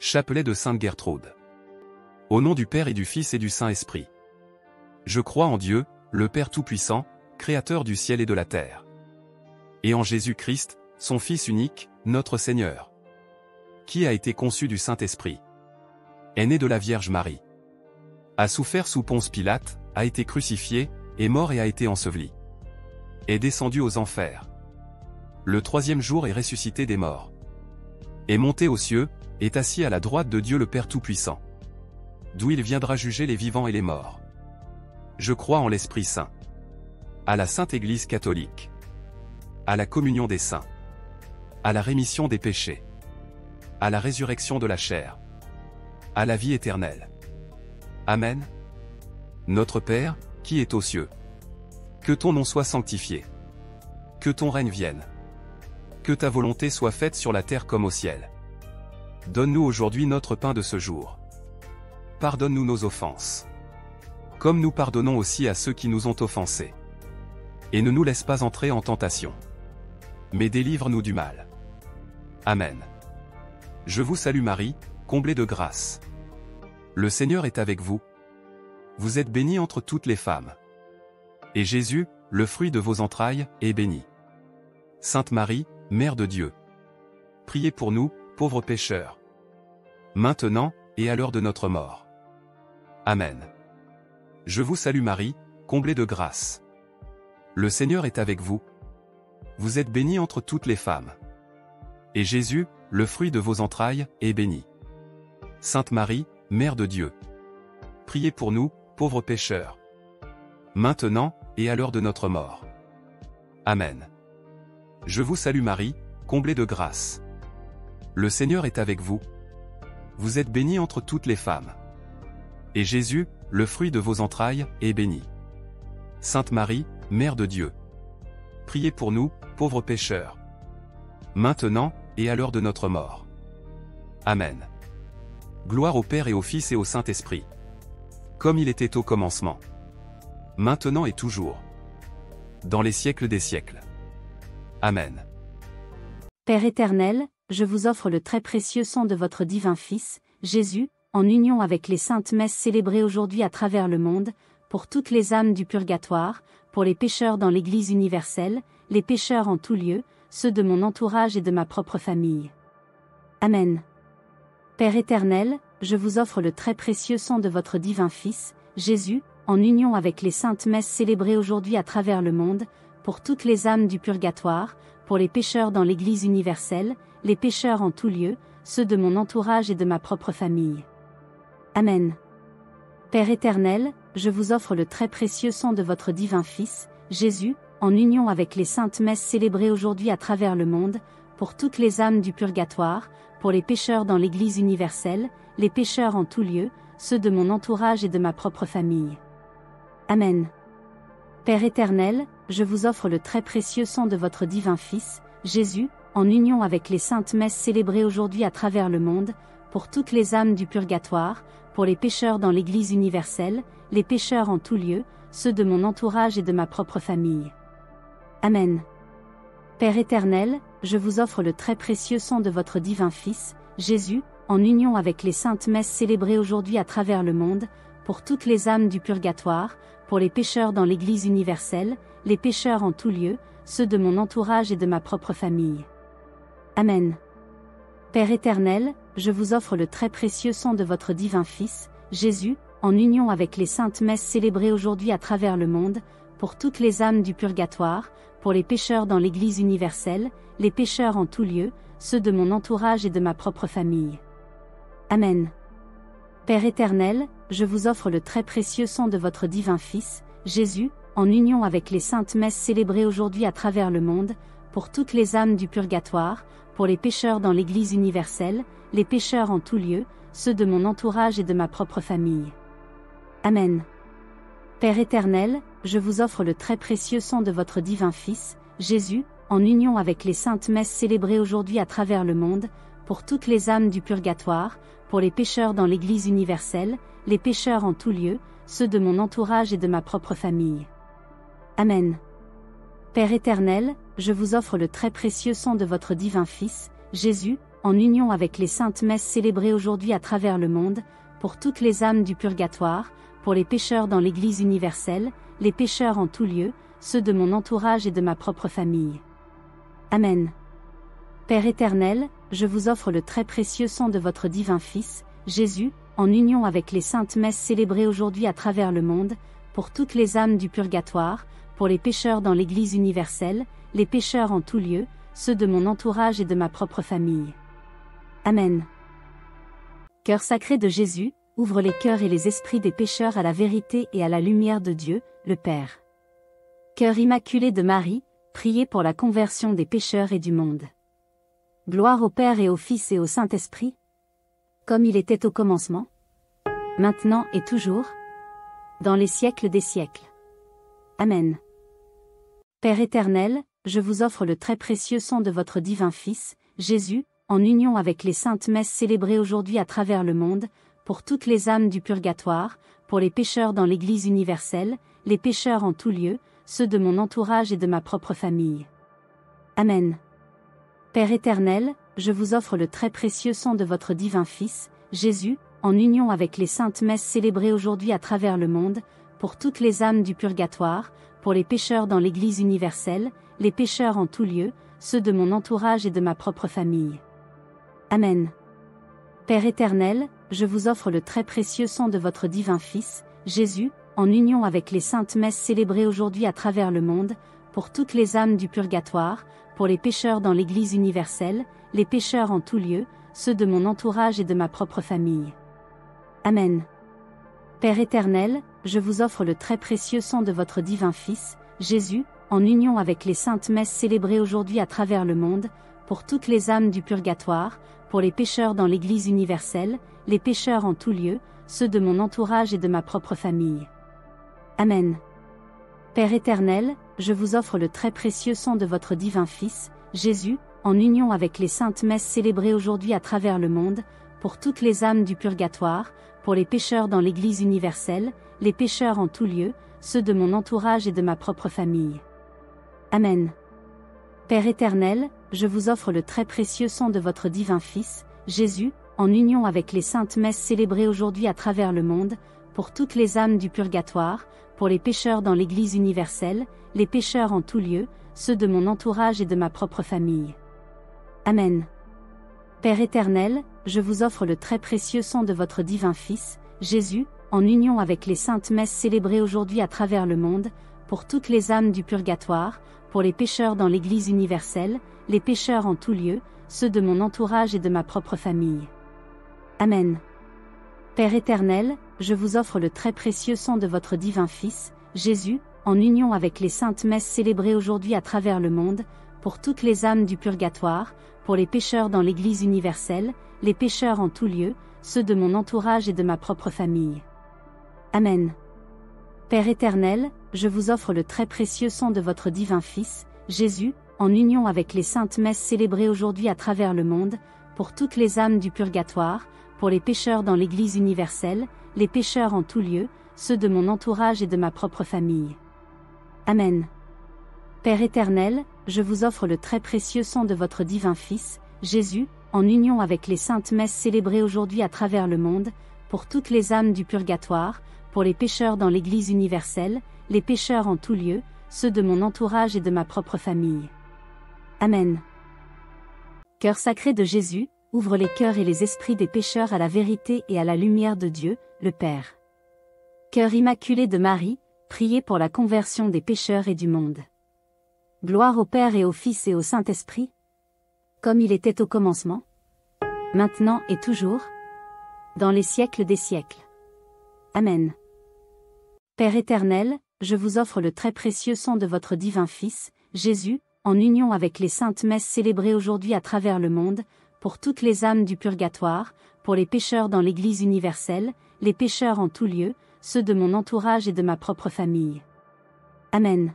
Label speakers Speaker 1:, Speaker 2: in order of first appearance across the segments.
Speaker 1: Chapelet de Sainte Gertrude. Au nom du Père et du Fils et du Saint-Esprit. Je crois en Dieu, le Père Tout-Puissant, Créateur du ciel et de la terre. Et en Jésus-Christ, son Fils unique, notre Seigneur. Qui a été conçu du Saint-Esprit. Est né de la Vierge Marie. A souffert sous Ponce Pilate, a été crucifié, est mort et a été enseveli. Est descendu aux enfers. Le troisième jour est ressuscité des morts. Est monté aux cieux, est assis à la droite de Dieu le Père Tout-Puissant. D'où il viendra juger les vivants et les morts. Je crois en l'Esprit Saint. À la Sainte Église catholique. À la communion des saints. À la rémission des péchés. À la résurrection de la chair. À la vie éternelle. Amen. Notre Père, qui es aux cieux. Que ton nom soit sanctifié. Que ton règne vienne. Que ta volonté soit faite sur la terre comme au ciel. Donne-nous aujourd'hui notre pain de ce jour. Pardonne-nous nos offenses. Comme nous pardonnons aussi à ceux qui nous ont offensés. Et ne nous laisse pas entrer en tentation. Mais délivre-nous du mal. Amen. Je vous salue Marie, comblée de grâce. Le Seigneur est avec vous. Vous êtes bénie entre toutes les femmes. Et Jésus, le fruit de vos entrailles, est béni. Sainte Marie, Mère de Dieu. Priez pour nous, pauvres pécheurs. Maintenant, et à l'heure de notre mort. Amen. Je vous salue Marie, comblée de grâce. Le Seigneur est avec vous. Vous êtes bénie entre toutes les femmes. Et Jésus, le fruit de vos entrailles, est béni. Sainte Marie, Mère de Dieu. Priez pour nous, pauvres pécheurs. Maintenant, et à l'heure de notre mort. Amen. Je vous salue Marie, comblée de grâce. Le Seigneur est avec vous. Vous êtes bénie entre toutes les femmes. Et Jésus, le fruit de vos entrailles, est béni. Sainte Marie, Mère de Dieu. Priez pour nous, pauvres pécheurs. Maintenant, et à l'heure de notre mort. Amen. Gloire au Père et au Fils et au Saint-Esprit. Comme il était au commencement. Maintenant et toujours. Dans les siècles des siècles. Amen.
Speaker 2: Père éternel, je vous offre le très précieux sang de votre divin Fils, Jésus, en union avec les saintes messes célébrées aujourd'hui à travers le monde, pour toutes les âmes du purgatoire, pour les pécheurs dans l'Église universelle, les pécheurs en tout lieu, ceux de mon entourage et de ma propre famille. Amen. Père éternel, je vous offre le très précieux sang de votre divin Fils, Jésus, en union avec les saintes messes célébrées aujourd'hui à travers le monde, pour toutes les âmes du purgatoire, pour les pécheurs dans l'Église universelle, les pécheurs en tout lieu, ceux de mon entourage et de ma propre famille. Amen. Père éternel, je vous offre le très précieux sang de votre divin Fils, Jésus, en union avec les saintes messes célébrées aujourd'hui à travers le monde, pour toutes les âmes du purgatoire, pour les pécheurs dans l'Église universelle, les pécheurs en tout lieu, ceux de mon entourage et de ma propre famille. Amen. Père éternel, je vous offre le très précieux sang de votre divin Fils, Jésus, en union avec les saintes messes célébrées aujourd'hui à travers le monde, pour toutes les âmes du purgatoire, pour les pécheurs dans l'Église universelle, les pécheurs en tout lieu, ceux de mon entourage et de ma propre famille. Amen. Père éternel, je vous offre le très précieux sang de votre divin Fils, Jésus, en union avec les saintes messes célébrées aujourd'hui à travers le monde, pour toutes les âmes du purgatoire, pour les pécheurs dans l'Église universelle, les pécheurs en tout lieu, ceux de mon entourage et de ma propre famille. Amen. Père éternel, je vous offre le très précieux sang de votre divin Fils, Jésus, en union avec les saintes messes célébrées aujourd'hui à travers le monde, pour toutes les âmes du purgatoire, pour les pécheurs dans l'Église universelle, les pécheurs en tout lieu, ceux de mon entourage et de ma propre famille. Amen. Père éternel, je vous offre le très précieux sang de votre divin Fils, Jésus, en union avec les saintes messes célébrées aujourd'hui à travers le monde, pour toutes les âmes du purgatoire, pour les pécheurs dans l'Église universelle, les pécheurs en tout lieu, ceux de mon entourage et de ma propre famille. Amen. Père éternel, je vous offre le très précieux sang de votre divin Fils, Jésus, en union avec les saintes messes célébrées aujourd'hui à travers le monde, pour toutes les âmes du purgatoire, pour les pécheurs dans l'Église universelle, les pécheurs en tout lieu, ceux de mon entourage et de ma propre famille. Amen. Père éternel, je vous offre le très précieux sang de votre divin Fils, Jésus, en union avec les saintes messes célébrées aujourd'hui à travers le monde, pour toutes les âmes du purgatoire, pour les pécheurs dans l'Église universelle, les pécheurs en tout lieu, ceux de mon entourage et de ma propre famille. Amen. Père éternel, je vous offre le très précieux sang de votre divin Fils, Jésus, en union avec les saintes messes célébrées aujourd'hui à travers le monde, pour toutes les âmes du purgatoire, pour les pécheurs dans l'Église universelle, les pécheurs en tout lieu, ceux de mon entourage et de ma propre famille. Amen. Cœur sacré de Jésus, ouvre les cœurs et les esprits des pécheurs à la vérité et à la lumière de Dieu, le Père. Cœur immaculé de Marie, priez pour la conversion des pécheurs et du monde. Gloire au Père et au Fils et au Saint-Esprit, comme il était au commencement, maintenant et toujours, dans les siècles des siècles. Amen. Père éternel, je vous offre le très précieux sang de votre divin Fils, Jésus, en union avec les saintes messes célébrées aujourd'hui à travers le monde, pour toutes les âmes du purgatoire, pour les pécheurs dans l'Église universelle, les pécheurs en tout lieu, ceux de mon entourage et de ma propre famille. Amen. Père éternel, je vous offre le très précieux sang de votre divin Fils, Jésus, en union avec les saintes messes célébrées aujourd'hui à travers le monde, pour toutes les âmes du purgatoire, pour les pécheurs dans l'Église universelle, les pécheurs en tout lieu, ceux de mon entourage et de ma propre famille. Amen. Père éternel, je vous offre le très précieux sang de votre divin Fils, Jésus, en union avec les saintes messes célébrées aujourd'hui à travers le monde, pour toutes les âmes du purgatoire, pour les pécheurs dans l'Église universelle, les pécheurs en tout lieu, ceux de mon entourage et de ma propre famille. Amen. Père éternel, je vous offre le très précieux sang de votre divin Fils, Jésus, en union avec les saintes messes célébrées aujourd'hui à travers le monde, pour toutes les âmes du purgatoire, pour les pécheurs dans l'Église universelle, les pécheurs en tout lieu, ceux de mon entourage et de ma propre famille. Amen. Père éternel, je vous offre le très précieux sang de votre divin Fils, Jésus, en union avec les saintes messes célébrées aujourd'hui à travers le monde, pour toutes les âmes du purgatoire, pour les pécheurs dans l'Église universelle, les pécheurs en tout lieu, ceux de mon entourage et de ma propre famille. Amen. Père éternel, je vous offre le très précieux sang de votre divin Fils, Jésus, en union avec les saintes messes célébrées aujourd'hui à travers le monde, pour toutes les âmes du purgatoire, pour les pécheurs dans l'Église universelle, les pécheurs en tout lieu, ceux de mon entourage et de ma propre famille. Amen. Père éternel, je vous offre le très précieux sang de votre divin Fils, Jésus, en union avec les saintes messes célébrées aujourd'hui à travers le monde, pour toutes les âmes du purgatoire, pour les pécheurs dans l'Église universelle, les pécheurs en tout lieu, ceux de mon entourage et de ma propre famille. Amen. Père éternel, je vous offre le très précieux sang de votre divin Fils, Jésus, en union avec les saintes messes célébrées aujourd'hui à travers le monde, pour toutes les âmes du purgatoire, pour les pécheurs dans l'Église universelle, les pécheurs en tout lieu, ceux de mon entourage et de ma propre famille. Amen. Père éternel, je vous offre le très précieux sang de votre divin Fils, Jésus, en union avec les saintes messes célébrées aujourd'hui à travers le monde, pour toutes les âmes du purgatoire, pour les pécheurs dans l'Église universelle, les pécheurs en tout lieu, ceux de mon entourage et de ma propre famille. Amen. Père éternel, je vous offre le très précieux sang de votre divin Fils, Jésus, en union avec les saintes messes célébrées aujourd'hui à travers le monde, pour toutes les âmes du purgatoire, pour les pécheurs dans l'Église universelle, les pécheurs en tout lieu, ceux de mon entourage et de ma propre famille. Amen. Cœur sacré de Jésus, ouvre les cœurs et les esprits des pécheurs à la vérité et à la lumière de Dieu, le Père. Cœur immaculé de Marie, priez pour la conversion des pécheurs et du monde. Gloire au Père et au Fils et au Saint-Esprit, comme il était au commencement, maintenant et toujours, dans les siècles des siècles. Amen. Père éternel, je vous offre le très précieux sang de votre divin Fils, Jésus, en union avec les saintes messes célébrées aujourd'hui à travers le monde, pour toutes les âmes du purgatoire, pour les pécheurs dans l'Église universelle, les pécheurs en tout lieu, ceux de mon entourage et de ma propre famille. Amen.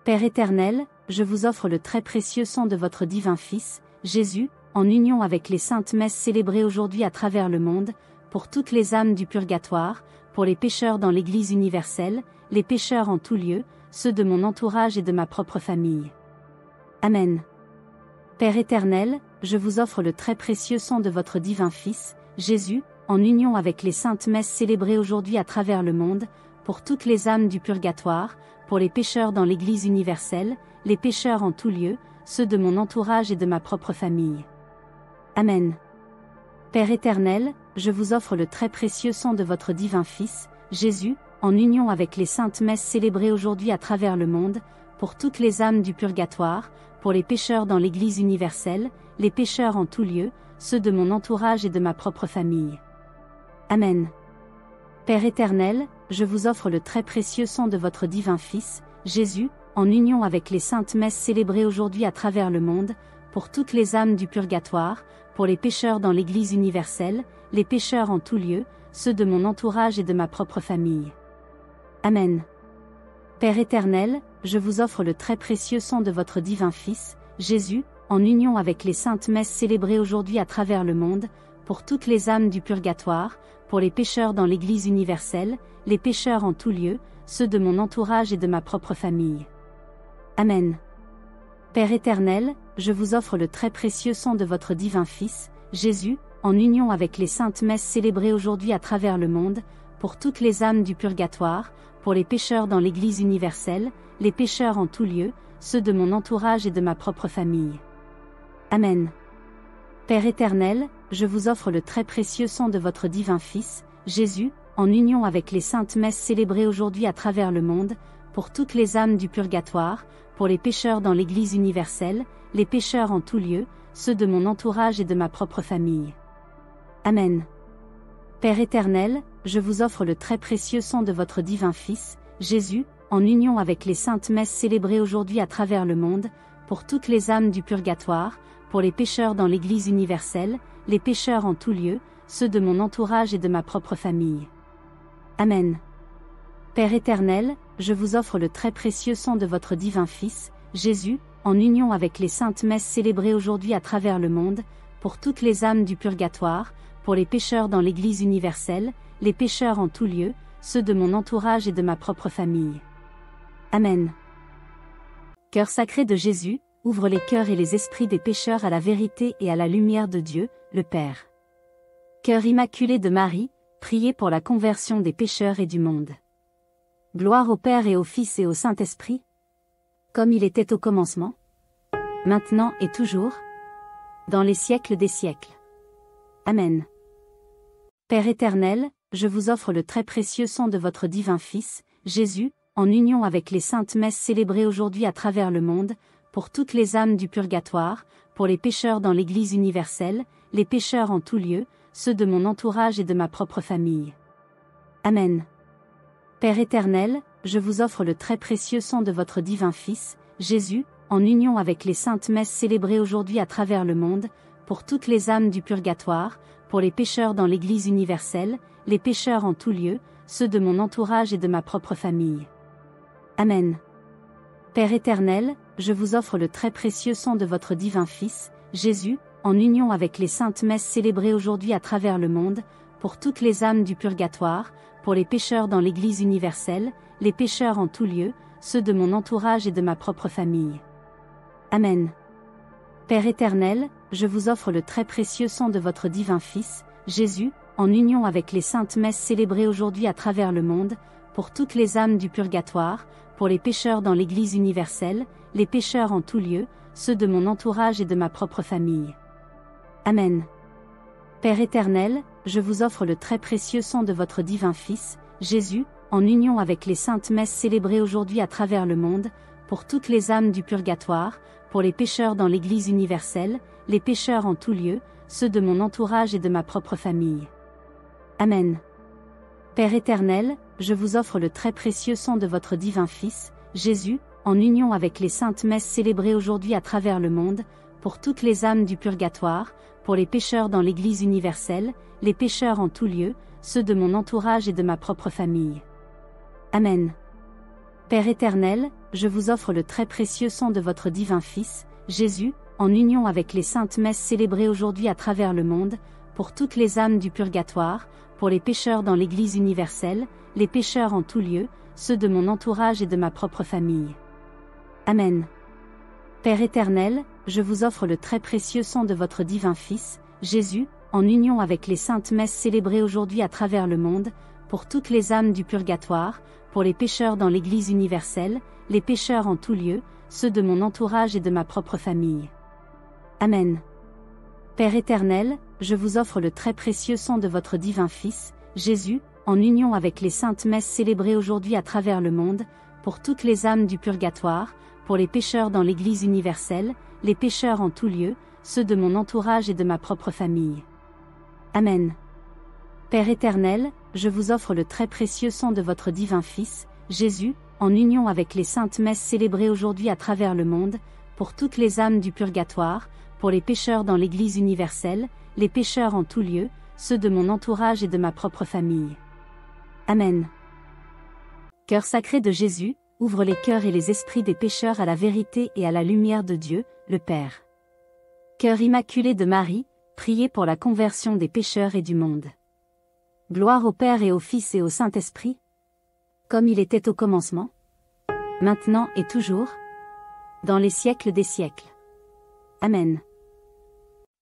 Speaker 2: Père éternel, je vous offre le très précieux sang de votre divin Fils, Jésus, en union avec les saintes messes célébrées aujourd'hui à travers le monde, pour toutes les âmes du purgatoire, pour les pécheurs dans l'Église universelle, les pécheurs en tout lieu, ceux de mon entourage et de ma propre famille. Amen. Père éternel, je vous offre le très précieux sang de votre divin Fils, Jésus, en union avec les saintes messes célébrées aujourd'hui à travers le monde, pour toutes les âmes du purgatoire, pour les pécheurs dans l'Église universelle, les pécheurs en tout lieu, ceux de mon entourage et de ma propre famille. Amen. Père éternel, je vous offre le très précieux sang de votre divin Fils, Jésus, en union avec les saintes messes célébrées aujourd'hui à travers le monde, pour toutes les âmes du purgatoire, pour les pécheurs dans l'Église universelle, les pécheurs en tout lieu, ceux de mon entourage et de ma propre famille. Amen. Père éternel, je vous offre le très précieux sang de votre divin Fils, Jésus, en union avec les saintes messes célébrées aujourd'hui à travers le monde, pour toutes les âmes du purgatoire, pour les pécheurs dans l'Église universelle, les pécheurs en tout lieu, ceux de mon entourage et de ma propre famille. Amen. Père éternel, je vous offre le très précieux sang de votre divin Fils, Jésus, en union avec les saintes messes célébrées aujourd'hui à travers le monde, pour toutes les âmes du purgatoire, pour les pécheurs dans l'Église universelle, les pécheurs en tout lieu, ceux de mon entourage et de ma propre famille. Amen. Père éternel, je vous offre le très précieux sang de votre divin Fils, Jésus, en union avec les saintes messes célébrées aujourd'hui à travers le monde, pour toutes les âmes du purgatoire, pour les pécheurs dans l'Église universelle, les pécheurs en tout lieu, ceux de mon entourage et de ma propre famille. Amen. Père éternel, je vous offre le très précieux sang de votre divin Fils, Jésus, en union avec les saintes messes célébrées aujourd'hui à travers le monde, pour toutes les âmes du purgatoire, pour les pécheurs dans l'Église universelle, les pécheurs en tout lieu, ceux de mon entourage et de ma propre famille. Amen. Père éternel, je vous offre le très précieux sang de votre divin Fils, Jésus, en union avec les saintes messes célébrées aujourd'hui à travers le monde, pour toutes les âmes du purgatoire, pour les pécheurs dans l'Église universelle, les pécheurs en tout lieu, ceux de mon entourage et de ma propre famille. Amen. Père éternel, je vous offre le très précieux sang de votre divin Fils, Jésus, en union avec les saintes messes célébrées aujourd'hui à travers le monde, pour toutes les âmes du purgatoire, pour les pécheurs dans l'Église universelle, les pécheurs en tout lieu, ceux de mon entourage et de ma propre famille. Amen. Cœur sacré de Jésus, ouvre les cœurs et les esprits des pécheurs à la vérité et à la lumière de Dieu, le Père. Cœur immaculé de Marie, priez pour la conversion des pécheurs et du monde. Gloire au Père et au Fils et au Saint-Esprit, comme il était au commencement, maintenant et toujours, dans les siècles des siècles. Amen. Père éternel, je vous offre le très précieux sang de votre divin Fils, Jésus, en union avec les saintes messes célébrées aujourd'hui à travers le monde, pour toutes les âmes du purgatoire, pour les pécheurs dans l'Église universelle, les pécheurs en tout lieu, ceux de mon entourage et de ma propre famille. Amen. Père éternel, je vous offre le très précieux sang de votre divin Fils, Jésus, en union avec les saintes messes célébrées aujourd'hui à travers le monde, pour toutes les âmes du purgatoire, pour les pécheurs dans l'Église universelle, les pécheurs en tout lieu, ceux de mon entourage et de ma propre famille. Amen. Père éternel, je vous offre le très précieux sang de votre divin Fils, Jésus, en union avec les saintes messes célébrées aujourd'hui à travers le monde, pour toutes les âmes du purgatoire, pour les pécheurs dans l'Église universelle, les pécheurs en tout lieu, ceux de mon entourage et de ma propre famille. Amen. Père éternel, je vous offre le très précieux sang de votre divin Fils, Jésus, en union avec les saintes messes célébrées aujourd'hui à travers le monde, pour toutes les âmes du purgatoire, pour les pécheurs dans l'Église universelle, les pécheurs en tout lieu, ceux de mon entourage et de ma propre famille. Amen. Père éternel, je vous offre le très précieux sang de votre divin Fils, Jésus, en union avec les saintes messes célébrées aujourd'hui à travers le monde, pour toutes les âmes du purgatoire, pour les pécheurs dans l'Église universelle, les pécheurs en tout lieu, ceux de mon entourage et de ma propre famille. Amen. Père éternel, je vous offre le très précieux sang de votre divin Fils, Jésus, en union avec les saintes messes célébrées aujourd'hui à travers le monde, pour toutes les âmes du purgatoire, pour les pécheurs dans l'Église universelle, les pécheurs en tout lieu, ceux de mon entourage et de ma propre famille. Amen. Père éternel, je vous offre le très précieux sang de votre divin Fils, Jésus, en union avec les saintes messes célébrées aujourd'hui à travers le monde, pour toutes les âmes du purgatoire, pour les pécheurs dans l'Église universelle, les pécheurs en tout lieu, ceux de mon entourage et de ma propre famille. Amen. Père éternel, je vous offre le très précieux sang de votre divin Fils, Jésus, en union avec les saintes messes célébrées aujourd'hui à travers le monde, pour toutes les âmes du purgatoire, pour les pécheurs dans l'Église universelle, les pécheurs en tout lieu, ceux de mon entourage et de ma propre famille. Amen. Père éternel, je vous offre le très précieux sang de votre divin Fils, Jésus, en union avec les saintes messes célébrées aujourd'hui à travers le monde, pour toutes les âmes du purgatoire, pour les pécheurs dans l'Église universelle, les pécheurs en tout lieu, ceux de mon entourage et de ma propre famille. Amen. Père éternel, je vous offre le très précieux sang de votre divin Fils, Jésus, en union avec les saintes messes célébrées aujourd'hui à travers le monde, pour toutes les âmes du purgatoire, pour les pécheurs dans l'Église universelle, les pécheurs en tout lieu, ceux de mon entourage et de ma propre famille. Amen. Cœur sacré de Jésus, ouvre les cœurs et les esprits des pécheurs à la vérité et à la lumière de Dieu, le Père. Cœur immaculé de Marie, priez pour la conversion des pécheurs et du monde. Gloire au Père et au Fils et au Saint-Esprit, comme il était au commencement, maintenant et toujours, dans les siècles des siècles. Amen.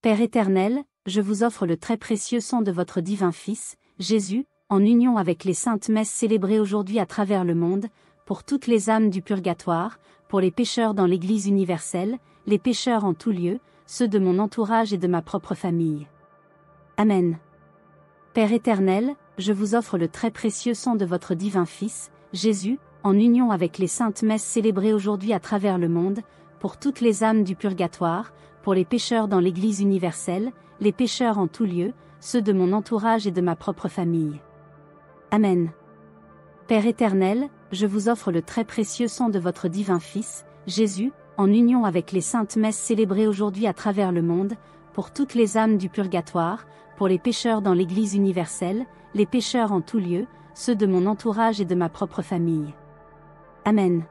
Speaker 2: Père éternel, je vous offre le très précieux sang de votre divin Fils, Jésus, en union avec les saintes messes célébrées aujourd'hui à travers le monde, pour toutes les âmes du purgatoire, pour les pécheurs dans l'Église universelle, les pécheurs en tout lieu, ceux de mon entourage et de ma propre famille. Amen. Père éternel, je vous offre le très précieux sang de votre divin Fils, Jésus, en union avec les saintes messes célébrées aujourd'hui à travers le monde, pour toutes les âmes du purgatoire, pour les pécheurs dans l'Église universelle, les pécheurs en tout lieu, ceux de mon entourage et de ma propre famille. Amen. Père éternel, je vous offre le très précieux sang de votre divin Fils, Jésus, en union avec les saintes messes célébrées aujourd'hui à travers le monde, pour toutes les âmes du purgatoire, pour les pécheurs dans l'Église universelle, les pécheurs en tout lieu, ceux de mon entourage et de ma propre famille. Amen.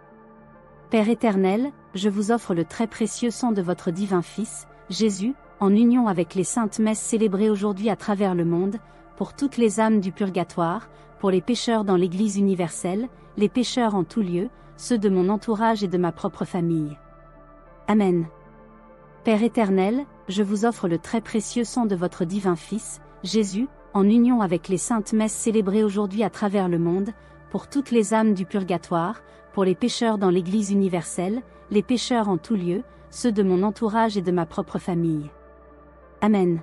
Speaker 2: Père éternel, je vous offre le très précieux sang de votre divin Fils, Jésus, en union avec les saintes messes célébrées aujourd'hui à travers le monde, pour toutes les âmes du purgatoire, pour les pécheurs dans l'Église universelle, les pécheurs en tout lieu, ceux de mon entourage et de ma propre famille. Amen. Père éternel, je vous offre le très précieux sang de votre divin Fils, Jésus, en union avec les saintes messes célébrées aujourd'hui à travers le monde, pour toutes les âmes du purgatoire, pour les pécheurs dans l'Église universelle, les pécheurs en tout lieu, ceux de mon entourage et de ma propre famille. Amen.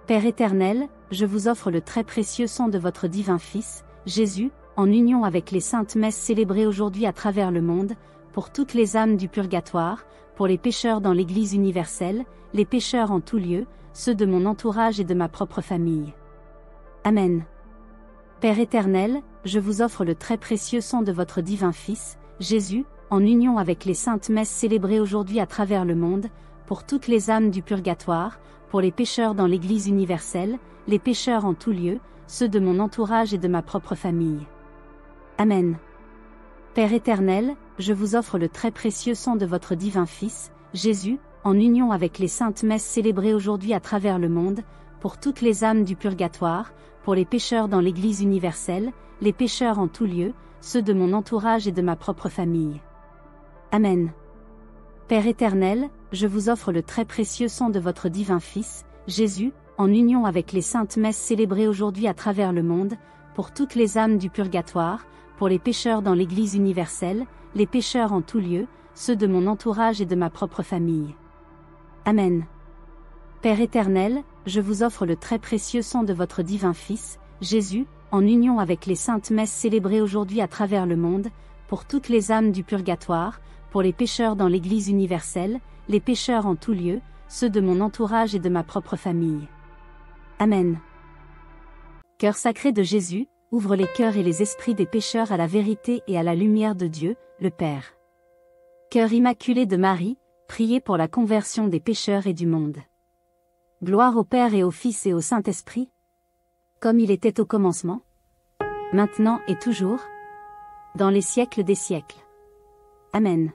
Speaker 2: Père éternel, je vous offre le très précieux sang de votre divin Fils, Jésus, en union avec les saintes messes célébrées aujourd'hui à travers le monde, pour toutes les âmes du purgatoire, pour les pécheurs dans l'Église universelle, les pécheurs en tout lieu, ceux de mon entourage et de ma propre famille. Amen. Père éternel, je vous offre le très précieux sang de votre divin Fils, Jésus, en union avec les saintes messes célébrées aujourd'hui à travers le monde, pour toutes les âmes du purgatoire, pour les pécheurs dans l'Église universelle, les pécheurs en tout lieu, ceux de mon entourage et de ma propre famille. Amen. Père éternel, je vous offre le très précieux sang de votre divin Fils, Jésus, en union avec les saintes messes célébrées aujourd'hui à travers le monde, pour toutes les âmes du purgatoire, pour les pécheurs dans l'Église universelle, les pécheurs en tout lieu, ceux de mon entourage et de ma propre famille. Amen. Père éternel, je vous offre le très précieux sang de votre divin Fils, Jésus, en union avec les saintes messes célébrées aujourd'hui à travers le monde, pour toutes les âmes du purgatoire, pour les pécheurs dans l'Église universelle, les pécheurs en tout lieu, ceux de mon entourage et de ma propre famille. Amen. Père éternel, je vous offre le très précieux sang de votre divin Fils, Jésus, en union avec les saintes messes célébrées aujourd'hui à travers le monde, pour toutes les âmes du purgatoire, pour les pécheurs dans l'Église universelle, les pécheurs en tout lieu, ceux de mon entourage et de ma propre famille. Amen. Cœur sacré de Jésus, ouvre les cœurs et les esprits des pécheurs à la vérité et à la lumière de Dieu, le Père. Cœur immaculé de Marie, priez pour la conversion des pécheurs et du monde. Gloire au Père et au Fils et au Saint-Esprit, comme il était au commencement, maintenant et toujours, dans les siècles des siècles. Amen.